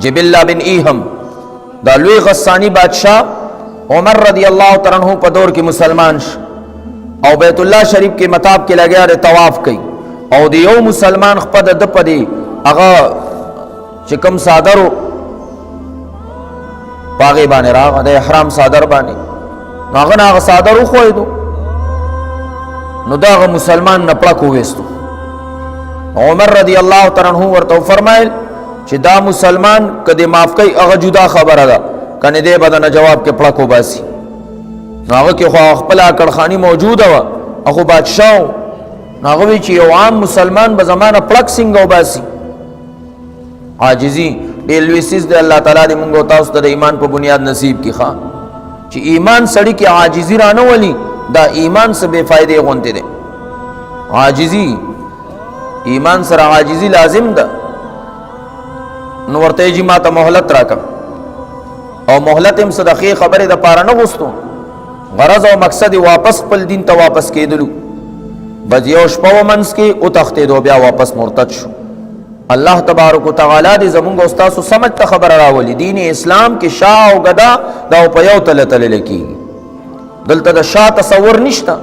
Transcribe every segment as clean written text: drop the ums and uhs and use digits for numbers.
جبلہ بن ایہم دا لوی غسانی بادشاہ عمر رضی اللہ تعالیٰ عنہ پا دور کی مسلمان او بیت اللہ شریف کے مطاب کے لگیا رے طواف کئی او دیو مسلمان خپد دپ دی اغا چکم صادرو پاغی بانے راغ دے احرام صادر بانے ناغن آغا صادرو خوئی دو نو دا آغا مسلمان نپڑک ہوئیستو عمر رضی اللہ تعالیٰ عنہ ورطو فرمائل چی دا مسلمان کدی معاف کئی اغا جدا خبر دا کنی دے بدن جواب کے پڑکو باسی ناغا کی خواہ اخپلا کڑخانی موجود ہوا اخو بادشاہو ناغوی چی یو عام مسلمان بزمان پڑک سنگو باسی عاجزی دیلوی سیز دے اللہ تعالیٰ دی منگو تاست دا ایمان پا بنیاد نصیب کی خواہ چی ایمان سڑی کی عاجزی رانو والی دا ایمان سے بے فائدے غنتے دے عاجزی ایمان سر عاجزی لازم دا نورتے جی ماتا محلت راکا او محلت ام صدقی خبر دا پارا نغستو غرض او مقصد واپس پل دین تا واپس کے دلو بس یوش پاو منس کے اتختے دو بیا واپس مرتد شو اللہ تبارک و تعالی دی زمونگا استاسو سمجھ تا خبر راولی دین اسلام کی شاہ و گدا دا او پیو تل تل لکی دلتا دا شاہ تصور نشتا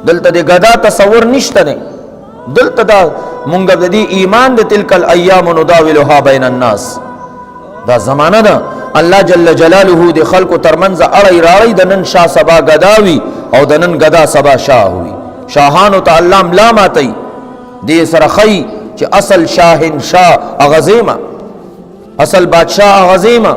دلتا دا گدا تصور نشتا دے دلتا دا منگا دا دی ایمان دا تلک الایام نداولها بین الناس دا زمانہ دا اللہ جل جلالہ دی خلق و ترمنز اڑی راڑی دنن شاہ سبا گداوی او دنن گدا سبا شاہ ہوئی شاہانو تا اللہ ملام آتی دی سرخی چی اصل شاہن شاہ اغزیمہ اصل بادشاہ اغزیمہ